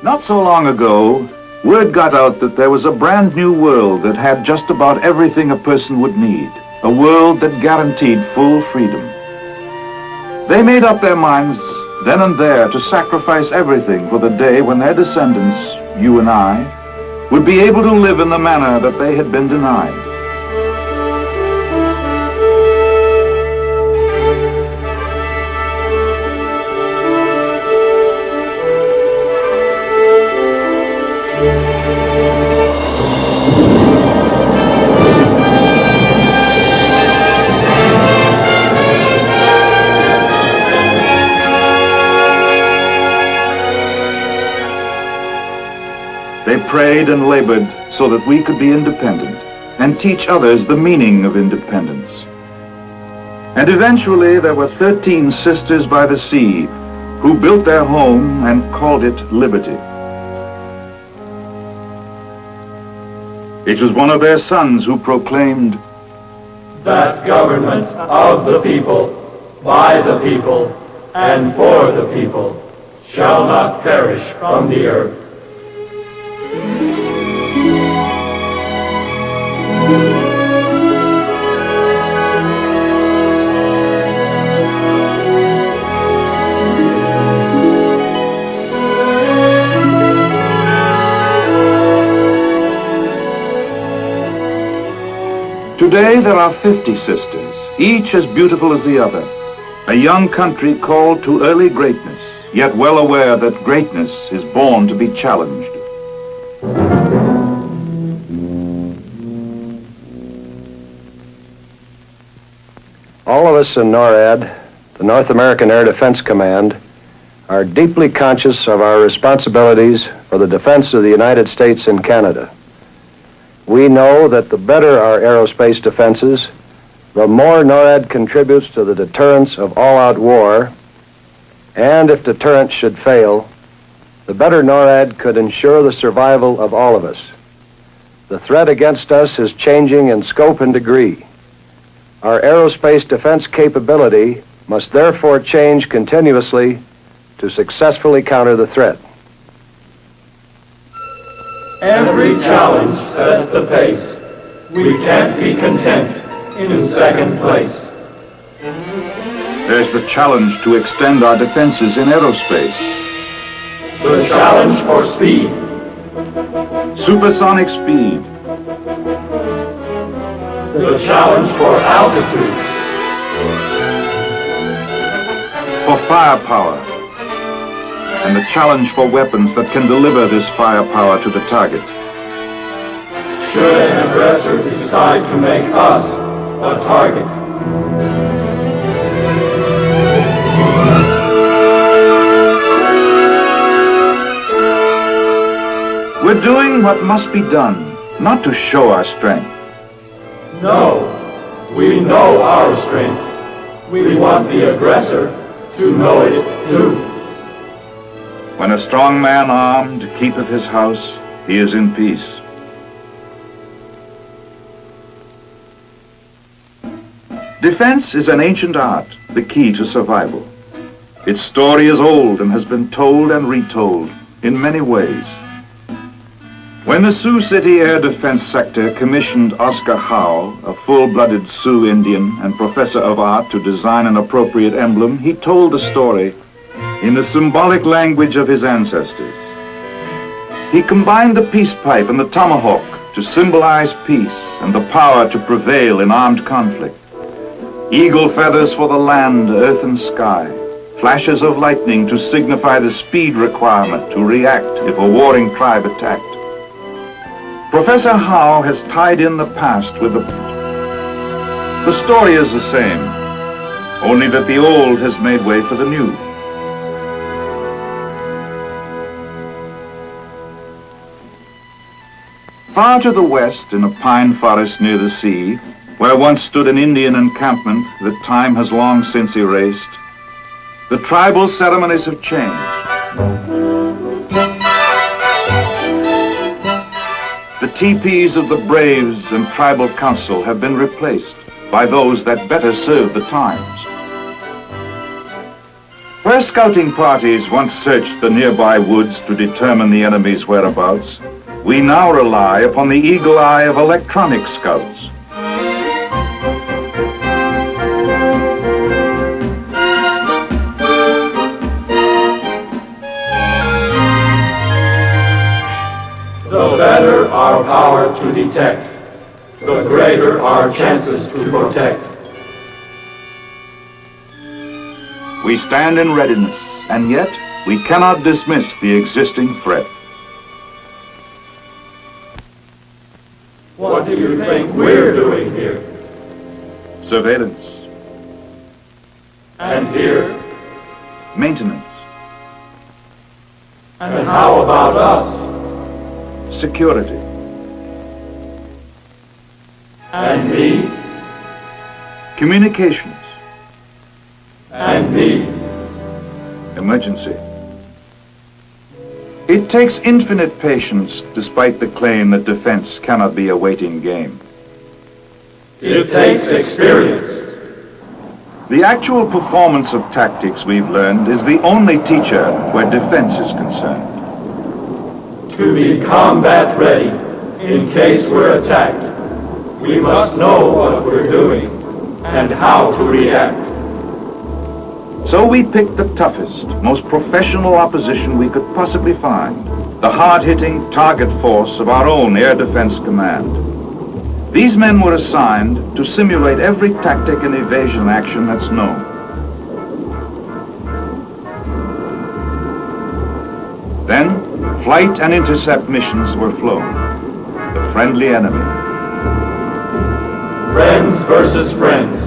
Not so long ago, word got out that there was a brand new world that had just about everything a person would need. A world that guaranteed full freedom. They made up their minds then and there to sacrifice everything for the day when their descendants, you and I, would be able to live in the manner that they had been denied. They prayed and labored so that we could be independent and teach others the meaning of independence. And eventually there were 13 sisters by the sea who built their home and called it liberty. It was one of their sons who proclaimed, "That government of the people, by the people, and for the people, shall not perish from the earth." Today there are 50 sisters, each as beautiful as the other. A young country called to early greatness, yet well aware that greatness is born to be challenged. All of us in NORAD, the North American Air Defense Command, are deeply conscious of our responsibilities for the defense of the United States and Canada. We know that the better our aerospace defenses, the more NORAD contributes to the deterrence of all-out war, and if deterrence should fail, the better NORAD could ensure the survival of all of us. The threat against us is changing in scope and degree. Our aerospace defense capability must therefore change continuously to successfully counter the threat. Every challenge sets the pace. We can't be content in second place. There's the challenge to extend our defenses in aerospace. The challenge for speed. Supersonic speed. The challenge for altitude. For firepower. And the challenge for weapons that can deliver this firepower to the target. Should an aggressor decide to make us a target. We're doing what must be done, not to show our strength. No, we know our strength. We want the aggressor to know it too. When a strong man armed keepeth his house, he is in peace. Defense is an ancient art, the key to survival. Its story is old and has been told and retold in many ways. When the Sioux City Air Defense Sector commissioned Oscar Howe, a full-blooded Sioux Indian and professor of art, to design an appropriate emblem, he told the story in the symbolic language of his ancestors. He combined the peace pipe and the tomahawk to symbolize peace and the power to prevail in armed conflict. Eagle feathers for the land, earth, and sky. Flashes of lightning to signify the speed requirement to react if a warring tribe attacked. Professor Howe has tied in the past with the present. The story is the same, only that the old has made way for the new. Far to the west, in a pine forest near the sea, where once stood an Indian encampment that time has long since erased, the tribal ceremonies have changed. The teepees of the braves and tribal council have been replaced by those that better serve the times. Where scouting parties once searched the nearby woods to determine the enemy's whereabouts, we now rely upon the eagle eye of electronic scouts. The better our power to detect, the greater our chances to protect. We stand in readiness, and yet we cannot dismiss the existing threat. What do you think we're doing here? Surveillance, And here? maintenance, And how about us? security, And me? communications, And me? emergency. It takes infinite patience despite the claim that defense cannot be a waiting game. It takes experience. The actual performance of tactics we've learned is the only teacher where defense is concerned. To be combat ready in case we're attacked, we must know what we're doing and how to react. So we picked the toughest, most professional opposition we could possibly find, the hard-hitting target force of our own Air Defense Command. These men were assigned to simulate every tactic and evasion action that's known. Then, flight and intercept missions were flown. The friendly enemy. Friends versus friends,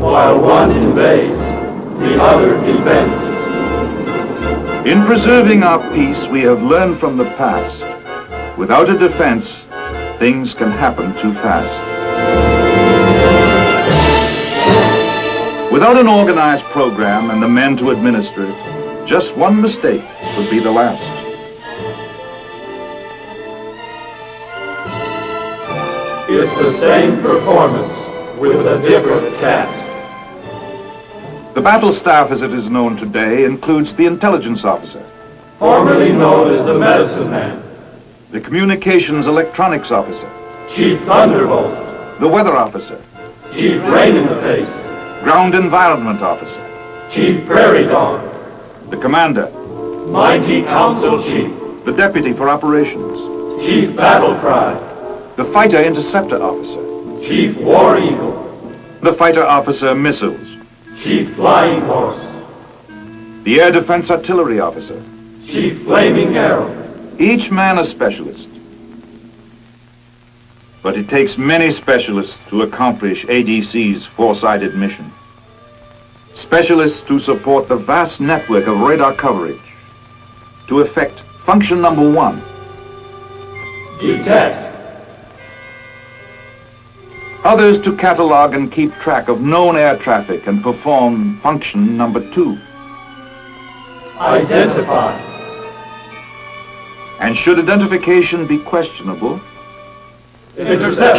while one invades, the other defends. In preserving our peace, we have learned from the past. Without a defense, things can happen too fast. Without an organized program and the men to administer it, just one mistake would be the last. It's the same performance with a different cast. The battle staff, as it is known today, includes the intelligence officer, Formerly known as the medicine man, the communications electronics officer, Chief Thunderbolt, the weather officer, Chief Rain in the Face, ground environment officer, Chief Prairie Dog, the commander, Mighty Council Chief, the deputy for operations, Chief Battle Cry, the fighter interceptor officer, Chief War Eagle, the fighter officer missiles, Chief Flying Horse, the air defense artillery officer, Chief Flaming Arrow. each man a specialist. But it takes many specialists to accomplish ADC's four-sided mission. Specialists to support the vast network of radar coverage, to effect function number 1, Detect, others to catalog and keep track of known air traffic and perform function number 2. Identify, And should identification be questionable, Intercept.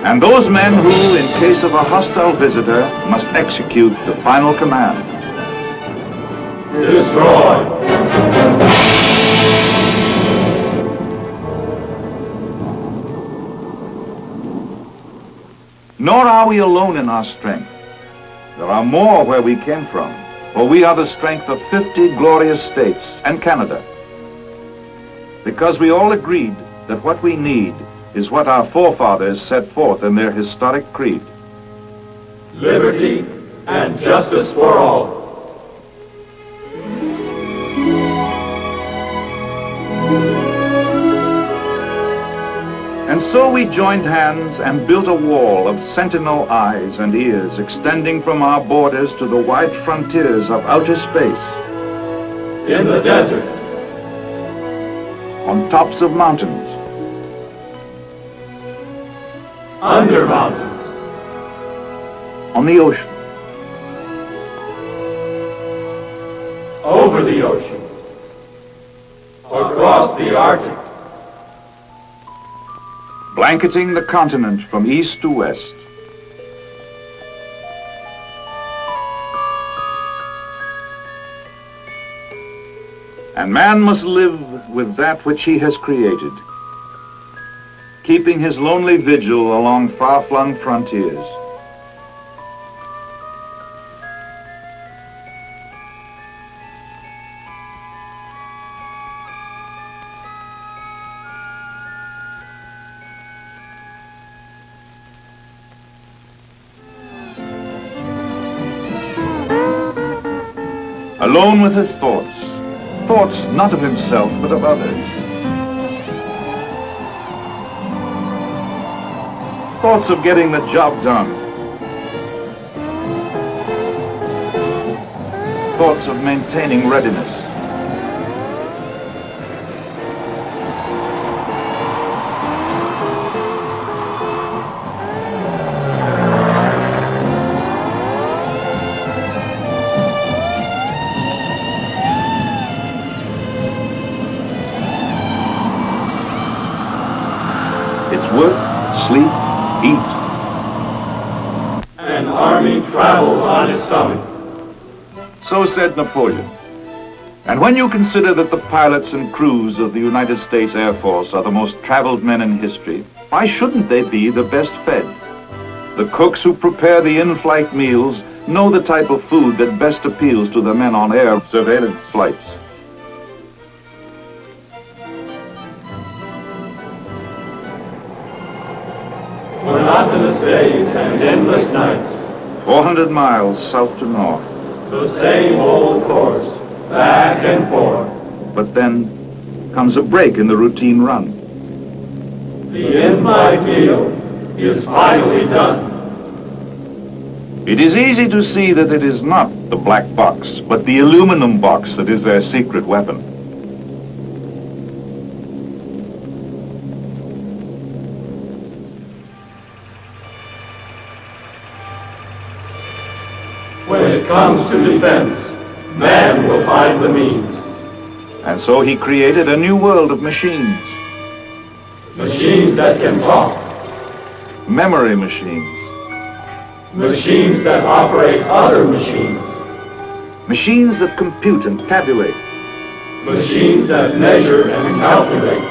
and those men who, in case of a hostile visitor, must execute the final command. Destroy. Nor are we alone in our strength. There are more where we came from, for we are the strength of 50 glorious states and Canada. Because we all agreed that what we need is what our forefathers set forth in their historic creed. liberty, and justice for all. And so we joined hands and built a wall of sentinel eyes and ears extending from our borders to the wide frontiers of outer space. In the desert, On tops of mountains, under mountains, on the ocean, over the ocean, across the Arctic, blanketing the continent from east to west. And man must live with that which he has created, keeping his lonely vigil along far-flung frontiers. Alone with his thoughts, thoughts not of himself but of others. Thoughts of getting the job done. Thoughts of maintaining readiness. It's work, sleep, eat. an army travels on its summit. So said Napoleon. And when you consider that the pilots and crews of the United States Air Force are the most traveled men in history, why shouldn't they be the best fed? The cooks who prepare the in-flight meals know the type of food that best appeals to the men on air surveillance flights. Monotonous days and endless nights. 400 miles south to north. The same old course, back and forth. But then comes a break in the routine run. The in-flight meal is finally done. It is easy to see that it is not the black box, but the aluminum box that is their secret weapon. When it comes to defense, man will find the means. And so he created a new world of machines. Machines that can talk. Memory machines. Machines that operate other machines. Machines that compute and tabulate. Machines that measure and calculate.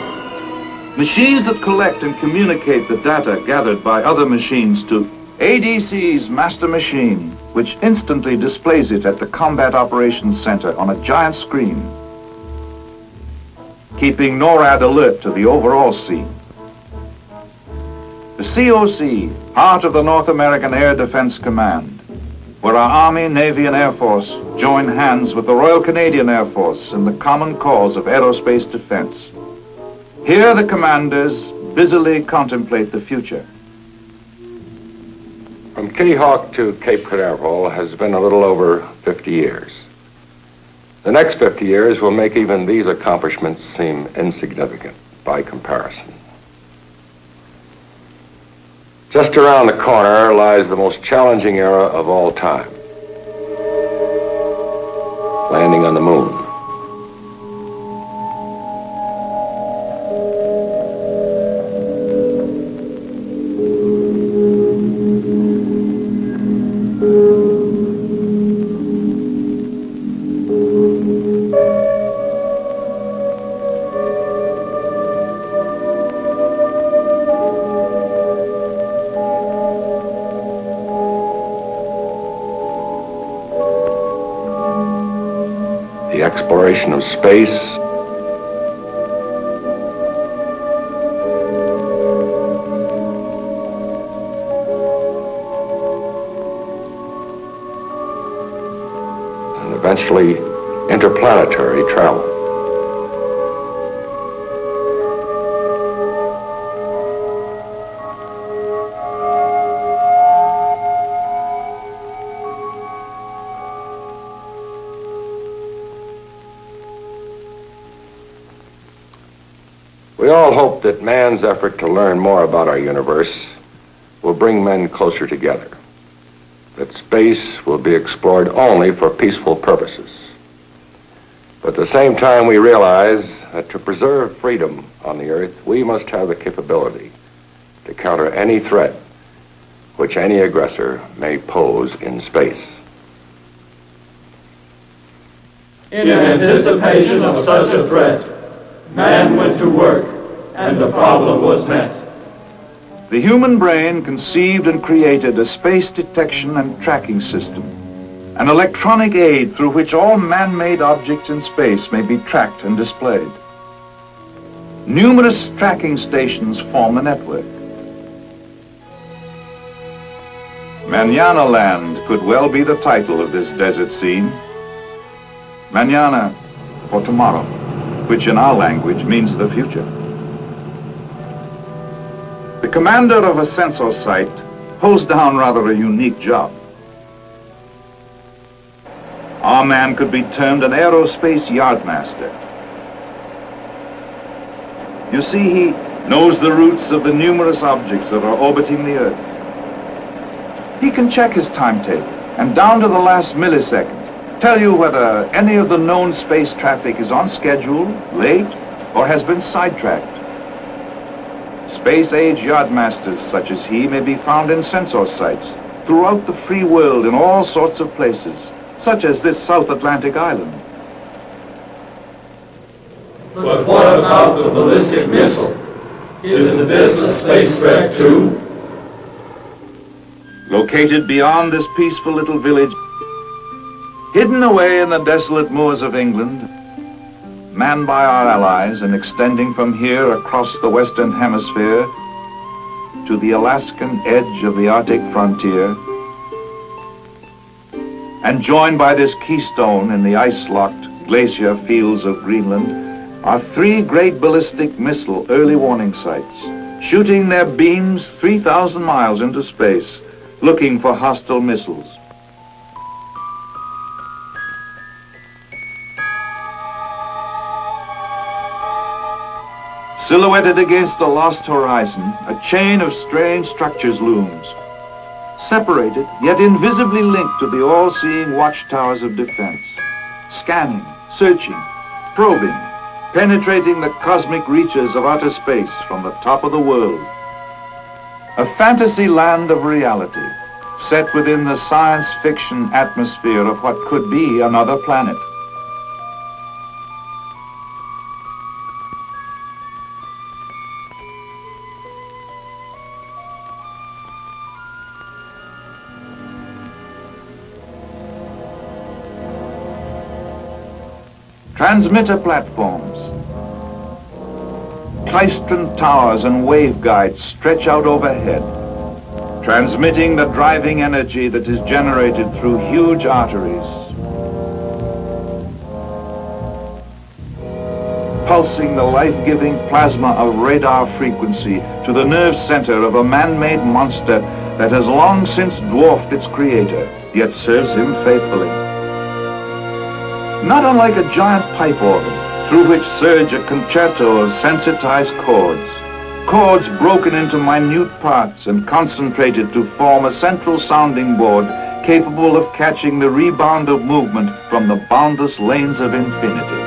Machines that collect and communicate the data gathered by other machines to ADC's master machine, which instantly displays it at the Combat Operations Center on a giant screen, keeping NORAD alert to the overall scene. The COC, heart of the North American Air Defense Command, where our Army, Navy, and Air Force join hands with the Royal Canadian Air Force in the common cause of aerospace defense. Here the commanders busily contemplate the future. From Kitty Hawk to Cape Canaveral has been a little over 50 years. The next 50 years will make even these accomplishments seem insignificant by comparison. Just around the corner lies the most challenging era of all time. Landing on the moon. The exploration of space, eventually interplanetary travel. We all hope that man's effort to learn more about our universe will bring men closer together, that space will be explored only for peaceful purposes. But at the same time, we realize that to preserve freedom on the Earth, we must have the capability to counter any threat which any aggressor may pose in space. In anticipation of such a threat, man went to work, and the problem was met. The human brain conceived and created a space detection and tracking system, an electronic aid through which all man-made objects in space may be tracked and displayed. Numerous tracking stations form the network. Manana Land could well be the title of this desert scene. Manana, for tomorrow, which in our language means the future. The commander of a sensor site holds down rather a unique job. Our man could be termed an aerospace yardmaster. You see, he knows the routes of the numerous objects that are orbiting the Earth. He can check his timetable and down to the last millisecond tell you whether any of the known space traffic is on schedule, late, or has been sidetracked. Space-age yardmasters such as he may be found in sensor sites throughout the free world in all sorts of places, such as this South Atlantic island. But what about the ballistic missile? Isn't this a space threat too? Located beyond this peaceful little village, hidden away in the desolate moors of England, manned by our allies and extending from here across the Western Hemisphere to the Alaskan edge of the Arctic frontier, and joined by this keystone in the ice-locked glacier fields of Greenland, are three great ballistic missile early warning sites, shooting their beams 3,000 miles into space, looking for hostile missiles. Silhouetted against the lost horizon, a chain of strange structures looms, separated yet invisibly linked to the all-seeing watchtowers of defense, scanning, searching, probing, penetrating the cosmic reaches of outer space from the top of the world. A fantasy land of reality, set within the science fiction atmosphere of what could be another planet. Transmitter platforms, klystron towers and waveguides stretch out overhead, transmitting the driving energy that is generated through huge arteries. Pulsing the life-giving plasma of radar frequency to the nerve center of a man-made monster that has long since dwarfed its creator, yet serves him faithfully. Not unlike a giant pipe organ through which surge a concerto of sensitized chords, chords broken into minute parts and concentrated to form a central sounding board capable of catching the rebound of movement from the boundless lanes of infinity.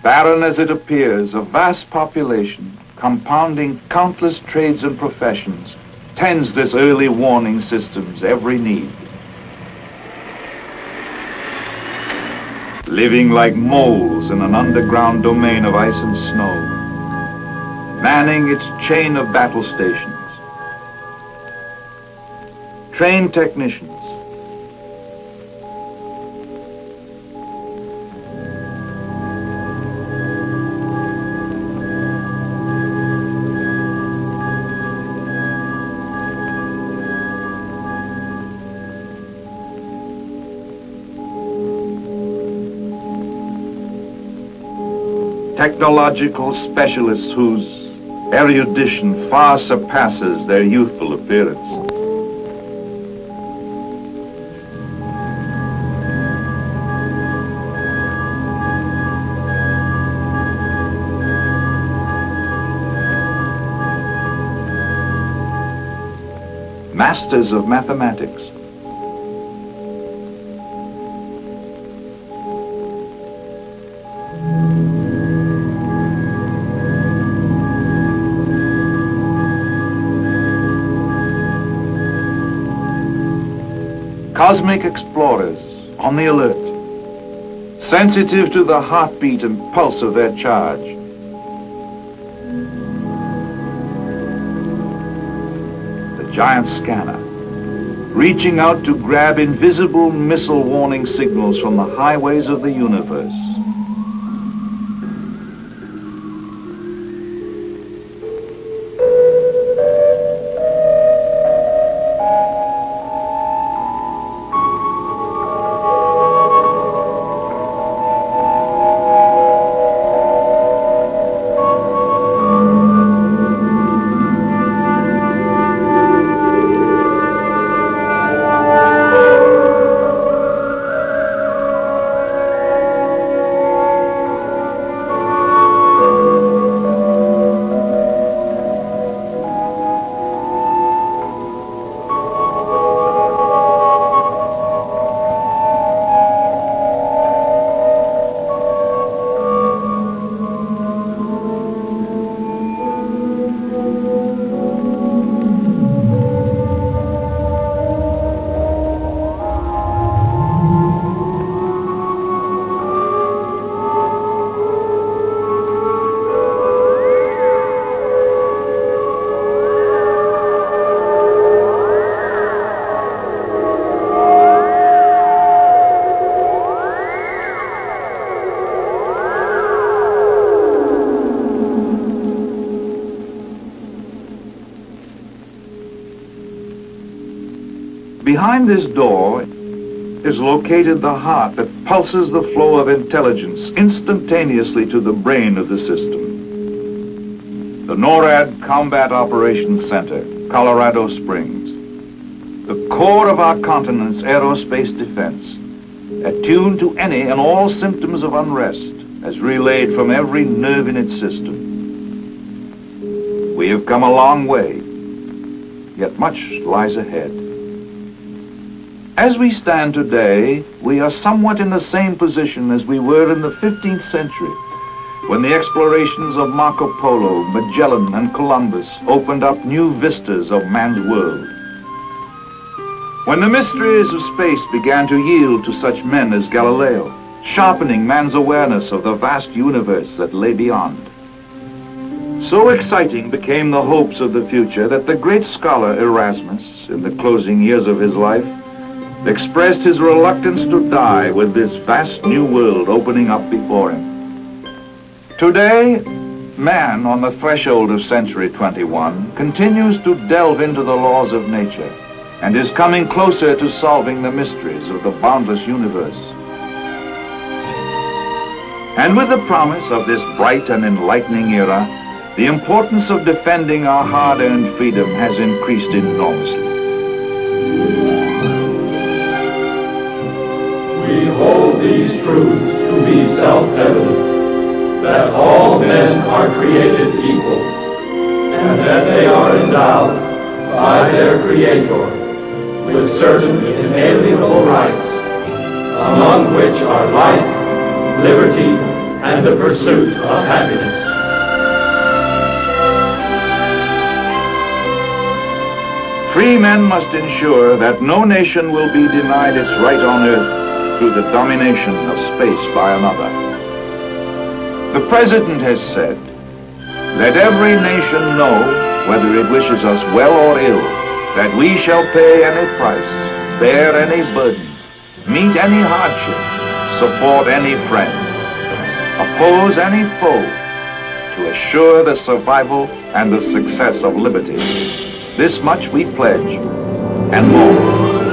Barren as it appears, a vast population, compounding countless trades and professions, tends this early warning system's every need. Living like moles in an underground domain of ice and snow, manning its chain of battle stations, trained technicians, technological specialists whose erudition far surpasses their youthful appearance. Masters of mathematics, cosmic explorers on the alert, sensitive to the heartbeat and pulse of their charge. The giant scanner, reaching out to grab invisible missile warning signals from the highways of the universe. Behind this door is located the heart that pulses the flow of intelligence instantaneously to the brain of the system. The NORAD Combat Operations Center, Colorado Springs, the core of our continent's aerospace defense, attuned to any and all symptoms of unrest as relayed from every nerve in its system. We have come a long way, yet much lies ahead. As we stand today, we are somewhat in the same position as we were in the 15th century, when the explorations of Marco Polo, Magellan, and Columbus opened up new vistas of man's world. When the mysteries of space began to yield to such men as Galileo, sharpening man's awareness of the vast universe that lay beyond. So exciting became the hopes of the future that the great scholar Erasmus, in the closing years of his life, expressed his reluctance to die with this vast new world opening up before him. Today, man on the threshold of century 21 continues to delve into the laws of nature and is coming closer to solving the mysteries of the boundless universe. And with the promise of this bright and enlightening era, the importance of defending our hard-earned freedom has increased enormously. We hold these truths to be self-evident, that all men are created equal, and that they are endowed by their Creator with certain inalienable rights, among which are life, liberty, and the pursuit of happiness. Free men must ensure that no nation will be denied its right on earth through the domination of space by another. The President has said, "Let every nation know, whether it wishes us well or ill, that we shall pay any price, bear any burden, meet any hardship, support any friend, oppose any foe, to assure the survival and the success of liberty. This much we pledge, and more."